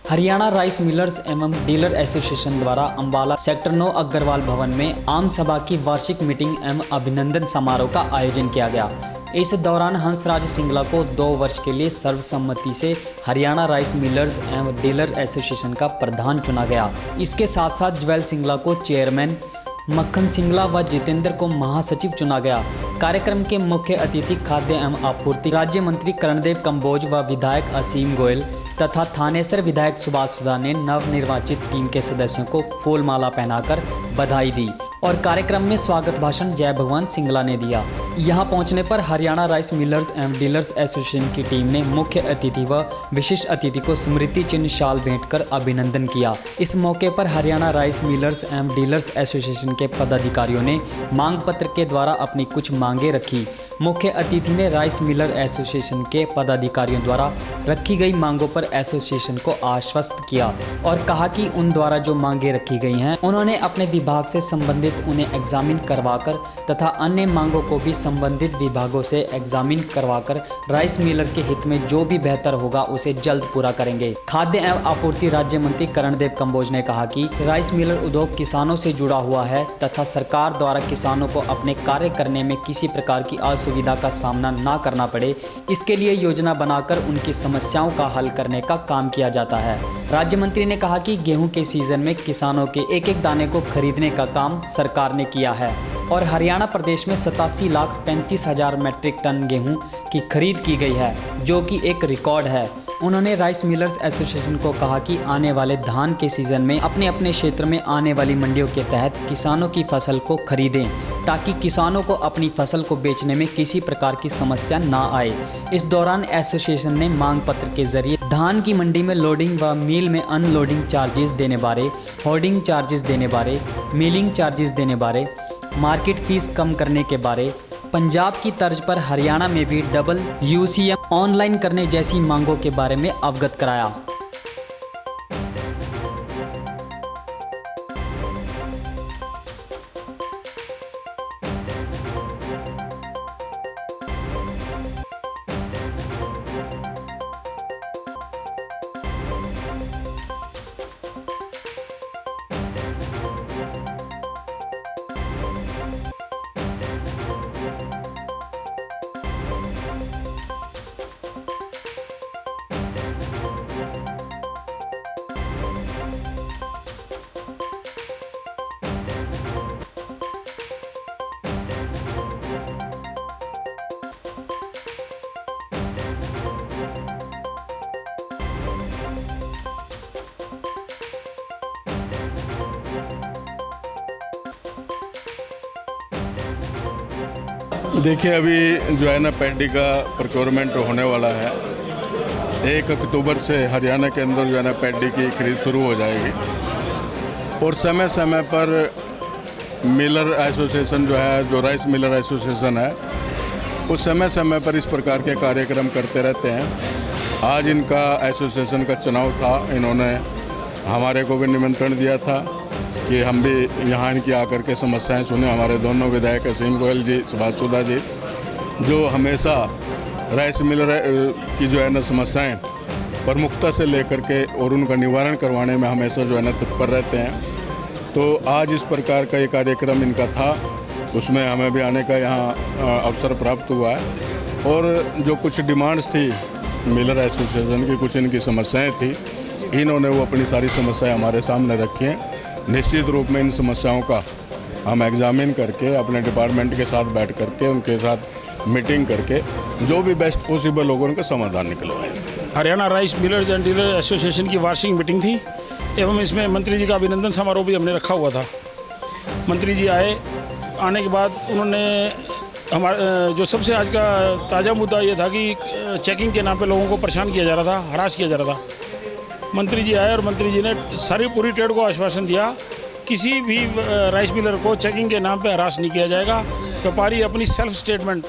Haryana rice millers एवं dealer association द्वारा Ambala sector 9 Agarwal भवन में आम सभा की वार्षिक मीटिंग एवं अभिनंदन समारोह का आयोजन किया गया। इस दौरान हंसराज सिंगला को 2 वर्ष के लिए सर्वसम्मति से हरियाणा राइस मिलर्स एवं डीलर एसोसिएशन का प्रधान चुना गया। इसके साथ साथ ज्वेल सिंगला को चेयरमैन, मक्खन सिंगला व जितेंद्र को महासचिव चुना गया। कार्यक्रम के मुख्य अतिथि खाद्य एवं आपूर्ति राज्य मंत्री कर्णदेव कंबोज व विधायक असीम गोयल तथा थानेसर विधायक सुभाष सुधा ने नवनिर्वाचित टीम के सदस्यों को फूल माला पहनाकर बधाई दी और कार्यक्रम में स्वागत भाषण जय भगवान सिंगला ने दिया। यहां पहुंचने पर हरियाणा राइस मिलर्स एवं डीलर्स एसोसिएशन की टीम ने मुख्य अतिथि व विशिष्ट अतिथि को स्मृति चिन्ह शाल भेंट कर अभिनंदन किया। इस मौके पर हरियाणा राइस मिलर्स एवं डीलर्स एसोसिएशन के पदाधिकारियों ने मांग पत्र के द्वारा अपनी कुछ मांगे रखी। मुख्य अतिथि ने राइस मिलर एसोसिएशन के पदाधिकारियों द्वारा रखी गई मांगों पर एसोसिएशन को आश्वस्त किया और कहा कि उन द्वारा जो मांगे रखी गई हैं उन्होंने अपने विभाग से संबंधित उन्हें एग्जामिन करवाकर तथा अन्य मांगों को भी संबंधित विभागों से एग्जामिन करवाकर राइस मिलर के हित में जो भी बेहतर होगा उसे जल्द पूरा करेंगे। खाद्य एवं आपूर्ति राज्य मंत्री कर्णदेव कंबोज ने कहा कि राइस मिलर उद्योग किसानों से जुड़ा हुआ है तथा सरकार द्वारा किसानों को अपने कार्य करने में किसी प्रकार की असुविधा का सामना न करना पड़े, इसके लिए योजना बनाकर उनकी समस्याओं का हल करने का काम किया जाता है। राज्य मंत्री ने कहा कि गेहूं के सीजन में किसानों के एक एक दाने को खरीदने का काम सरकार ने किया है और हरियाणा प्रदेश में 87,35,000 मैट्रिक टन गेहूं की खरीद की गई है, जो कि एक रिकॉर्ड है। उन्होंने राइस मिलर्स एसोसिएशन को कहा कि आने वाले धान के सीजन में अपने अपने क्षेत्र में आने वाली मंडियों के तहत किसानों की फसल को खरीदें ताकि किसानों को अपनी फसल को बेचने में किसी प्रकार की समस्या ना आए। इस दौरान एसोसिएशन ने मांग पत्र के जरिए धान की मंडी में लोडिंग व मिल में अनलोडिंग चार्जेस देने बारे, होर्डिंग चार्जेस देने बारे, मिलिंग चार्जेस देने बारे, मार्केट फीस कम करने के बारे, पंजाब की तर्ज पर हरियाणा में भी डबल यूसीएम ऑनलाइन करने जैसी मांगों के बारे में अवगत कराया। देखिए, अभी जो है ना पैडी का प्रोक्योरमेंट होने वाला है। 1 अक्टूबर से हरियाणा के अंदर जो है ना पैडी की खरीद शुरू हो जाएगी और समय समय पर मिलर एसोसिएशन जो है, जो राइस मिलर एसोसिएशन है, वो समय समय पर इस प्रकार के कार्यक्रम करते रहते हैं। आज इनका एसोसिएशन का चुनाव था, इन्होंने हमारे को भी निमंत्रण दिया था कि हम भी यहाँ इनकी आकर के समस्याएं सुने। हमारे दोनों विधायक असीम गोयल जी, सुभाष सुधा जी, जो हमेशा राइस मिलर की जो है ना समस्याएं प्रमुखता से लेकर के और उनका निवारण करवाने में हमेशा जो है ना तत्पर रहते हैं। तो आज इस प्रकार का ये कार्यक्रम इनका था, उसमें हमें भी आने का यहाँ अवसर प्राप्त हुआ है और जो कुछ डिमांड्स थी मिलर एसोसिएशन की, कुछ इनकी समस्याएँ थी, इन्होंने वो अपनी सारी समस्याएँ हमारे सामने रखी हैं। निश्चित रूप में इन समस्याओं का हम एग्जामिन करके अपने डिपार्टमेंट के साथ बैठ करके उनके साथ मीटिंग करके जो भी बेस्ट पॉसिबल होगा उनका समाधान निकलवाएंगे। Haryana rice millers and dealer association की वार्षिक मीटिंग थी एवं इसमें मंत्री जी का अभिनंदन समारोह भी हमने रखा हुआ था। मंत्री जी आने के बाद उन्होंने हमारे जो सबसे आज का ताज़ा मुद्दा ये था कि चेकिंग के नाम पे लोगों को परेशान किया जा रहा था, हरास किया जा रहा था। मंत्री जी आए और मंत्री जी ने सारी पूरी ट्रेड को आश्वासन दिया, किसी भी राइस मिलर को चेकिंग के नाम पे हरास नहीं किया जाएगा। व्यापारी अपनी सेल्फ स्टेटमेंट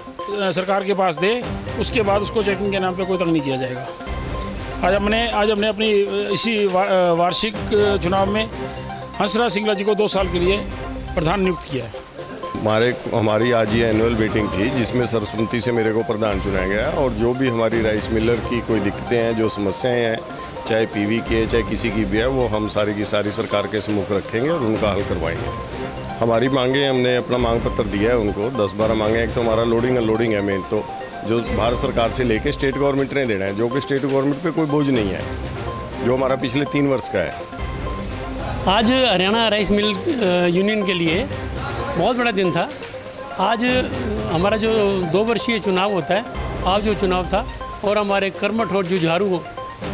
सरकार के पास दे, उसके बाद उसको चेकिंग के नाम पे कोई तंग नहीं किया जाएगा। आज हमने अपनी इसी वार्षिक चुनाव में हंसराज सिंगला जी को 2 साल के लिए प्रधान नियुक्त किया है। हमारी आज ये एनुअल मीटिंग थी जिसमें सर्वसम्मति से मेरे को प्रधान चुना गया और जो भी हमारी राइस मिलर की कोई दिक्कतें हैं, जो समस्याएं हैं, चाहे पीवी की है चाहे किसी की भी है, वो हम सारी की सारी सरकार के सम्मुख रखेंगे और उनका हल करवाएंगे। हमारी मांगे, हमने अपना मांग पत्र दिया है उनको 10-12 मांगे। एक तो हमारा लोडिंग अनलोडिंग है मेन, तो जो भारत सरकार से लेके स्टेट गवर्नमेंट ने देना है, जो कि स्टेट गवर्नमेंट पे कोई बोझ नहीं है, जो हमारा पिछले 3 वर्ष का है। आज हरियाणा राइस मिल यूनियन के लिए बहुत बड़ा दिन था। आज हमारा जो 2 वर्षीय चुनाव होता है, आज जो चुनाव था, और हमारे कर्मठ और जुझारू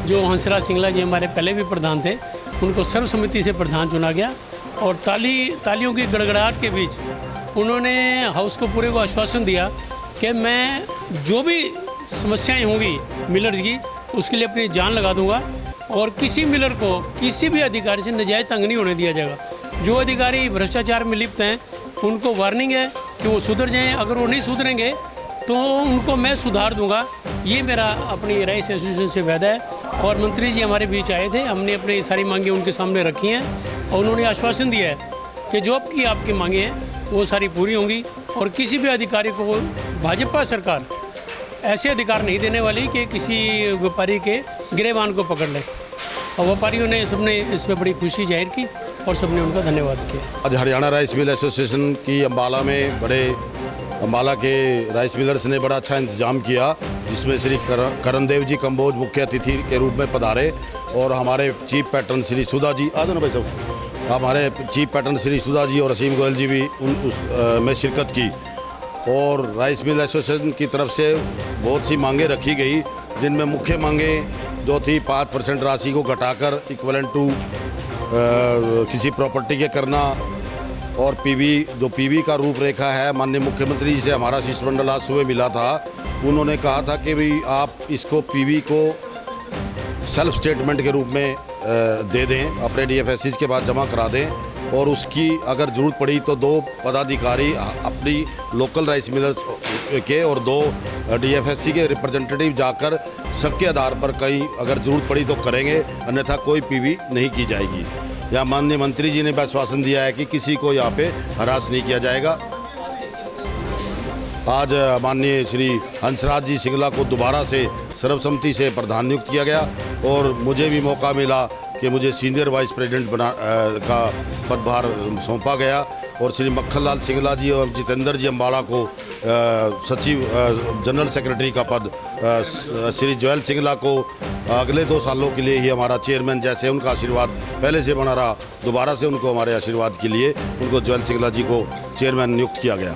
जो हंसराज सिंगला जी हमारे पहले भी प्रधान थे, उनको सर्वसम्मति से प्रधान चुना गया। और तालियों की गड़गड़ाहट के बीच उन्होंने हाउस को पूरे को आश्वासन दिया कि मैं जो भी समस्याएं होंगी मिलर्स की, उसके लिए अपनी जान लगा दूंगा और किसी मिलर को किसी भी अधिकारी से नजायज़ तंग नहीं होने दिया जाएगा। जो अधिकारी भ्रष्टाचार में लिप्त हैं उनको वार्निंग है कि वो सुधर जाएं, अगर वो नहीं सुधरेंगे तो उनको मैं सुधार दूंगा। ये मेरा अपनी राइस एसोसिएशन से वादा है। और मंत्री जी हमारे बीच आए थे, हमने अपनी सारी मांगें उनके सामने रखी हैं और उन्होंने आश्वासन दिया है कि जो आपकी आपकी मांगें हैं वो सारी पूरी होंगी और किसी भी अधिकारी को भाजपा सरकार ऐसे अधिकार नहीं देने वाली कि किसी व्यापारी के गिरेबान को पकड़ ले। और व्यापारियों ने सबने इस पर बड़ी खुशी जाहिर की और सबने उनका धन्यवाद किया। आज हरियाणा राइस मिल एसोसिएशन की अम्बाला में अम्बाला के राइस मिलर्स ने बड़ा अच्छा इंतजाम किया, जिसमें श्री करणदेव जी कंबोज मुख्य अतिथि के रूप में पधारे और हमारे चीफ पैटर्न श्री सुधा जी, आ जाओ ना भाई साहब, हमारे चीफ पैटर्न श्री सुधा जी और असीम गोयल जी भी में शिरकत की। और राइस मिल एसोसिएशन की तरफ से बहुत सी मांगें रखी गई, जिनमें मुख्य मांगें जो थी 5% राशि को घटाकर इक्वलेंट टू किसी प्रॉपर्टी के करना, और पीवी का रूपरेखा है। माननीय मुख्यमंत्री जी से हमारा शिष्टमंडल आज सुबह मिला था, उन्होंने कहा था कि भाई आप इसको पीवी को सेल्फ स्टेटमेंट के रूप में दे दें, अपने डीएफएससी के बाद जमा करा दें, और उसकी अगर ज़रूरत पड़ी तो 2 पदाधिकारी अपनी लोकल राइस मिलर्स के और 2 डीएफएससी के रिप्रेजेंटेटिव जाकर शक के आधार पर कहीं अगर ज़रूरत पड़ी तो करेंगे, अन्यथा कोई पीवी नहीं की जाएगी। या माननीय मंत्री जी ने भी आश्वासन दिया है कि किसी को यहाँ पे हरास नहीं किया जाएगा। आज माननीय श्री हंसराज जी सिंगला को दोबारा से सर्वसम्मति से प्रधान नियुक्त किया गया और मुझे भी मौका मिला कि मुझे सीनियर वाइस प्रेसिडेंट का पदभार सौंपा गया, और श्री मक्खनलाल सिंगला जी और जितेंद्र जी अम्बाला को सचिव जनरल सेक्रेटरी का पद, श्री जोयल सिंगला को अगले 2 सालों के लिए ही हमारा चेयरमैन, जैसे उनका आशीर्वाद पहले से बना रहा, दोबारा से उनको हमारे आशीर्वाद के लिए उनको जोयल सिंगला जी को चेयरमैन नियुक्त किया गया।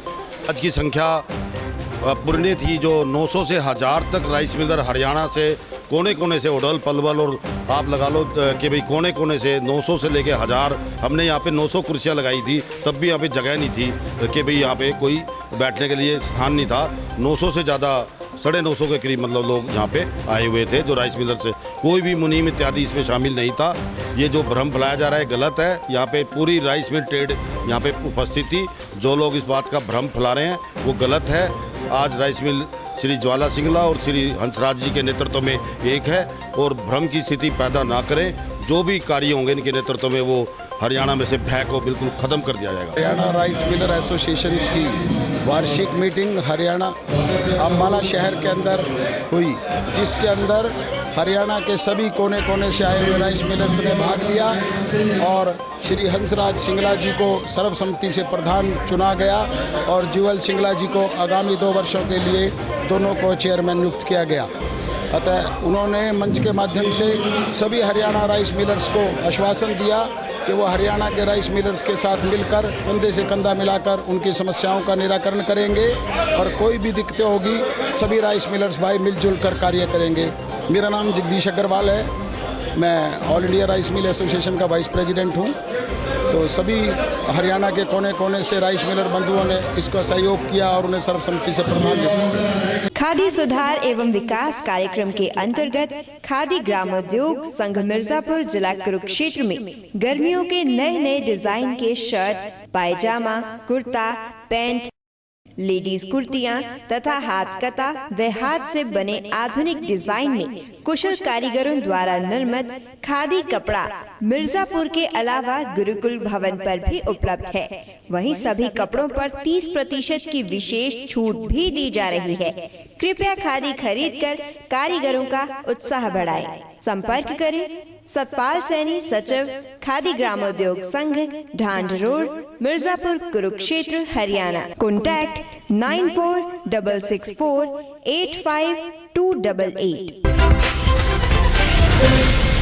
आज की संख्या पुरने थी जो 900 से 1000 तक राइस मिलर हरियाणा से कोने कोने से उड़ल पलवल, और आप लगा लो कि भाई कोने कोने से 900 से लेके 1000, हमने यहाँ पे 900 कुर्सियाँ लगाई थी, तब भी यहाँ पे जगह नहीं थी कि भाई यहाँ पे कोई बैठने के लिए स्थान नहीं था। 900 से ज़्यादा 950 के करीब मतलब लोग यहाँ पे आए हुए थे जो राइस मिलर से, कोई भी मुनीम इत्यादि इसमें शामिल नहीं था। ये जो भ्रम फैलाया जा रहा है गलत है। यहाँ पे पूरी राइस मिल ट्रेड यहाँ पे उपस्थित थी। जो लोग इस बात का भ्रम फैला रहे हैं वो गलत है। आज राइस मिल श्री ज्वाला सिंगला और श्री हंसराज जी के नेतृत्व में एक है, और भ्रम की स्थिति पैदा ना करें। जो भी कार्य होंगे इनके नेतृत्व में वो हरियाणा में से भय को बिल्कुल ख़त्म कर दिया जाएगा। हरियाणा राइस मिलर एसोसिएशन की वार्षिक मीटिंग हरियाणा अम्बाला शहर के अंदर हुई, जिसके अंदर हरियाणा के सभी कोने कोने से आए हुए राइस मिलर्स ने भाग लिया और श्री हंसराज सिंगला जी को सर्वसम्मति से प्रधान चुना गया और जुएल सिंगला जी को आगामी 2 वर्षों के लिए दोनों को चेयरमैन नियुक्त किया गया। अतः उन्होंने मंच के माध्यम से सभी हरियाणा राइस मिलर्स को आश्वासन दिया कि वो हरियाणा के राइस मिलर्स के साथ मिलकर कंधे से कंधा मिलाकर उनकी समस्याओं का निराकरण करेंगे और कोई भी दिक्कतें होगी सभी राइस मिलर्स भाई मिलजुल कर कार्य करेंगे। मेरा नाम जगदीश अग्रवाल है, मैं all India rice mill association का वाइस प्रेसिडेंट हूँ। तो सभी हरियाणा के कोने कोने से राइस मिलर बंधुओं ने इसका सहयोग किया और उन्हें सर्वसम्मति से प्रधान किया। खादी सुधार एवं विकास कार्यक्रम के अंतर्गत खादी ग्रामोद्योग संघ मिर्जापुर जिला कुरुक्षेत्र में गर्मियों के नए नए डिजाइन के शर्ट, पायजामा, कुर्ता, पैंट लेडीज कुर्तियां तथा हाथ कता व हाथ से बने आधुनिक डिजाइन में कुशल कारीगरों द्वारा निर्मित खादी कपड़ा मिर्जापुर के अलावा गुरुकुल भवन पर भी उपलब्ध है। वहीं सभी कपड़ों पर 30% की विशेष छूट भी दी जा रही है। कृपया खादी खरीद कर कारीगरों का उत्साह बढ़ाएं। संपर्क करें सतपाल सैनी, सचिव, खादी ग्रामोद्योग संघ, ढांड रोड, मिर्जापुर, कुरुक्षेत्र, हरियाणा। कॉन्टैक्ट 9466485288।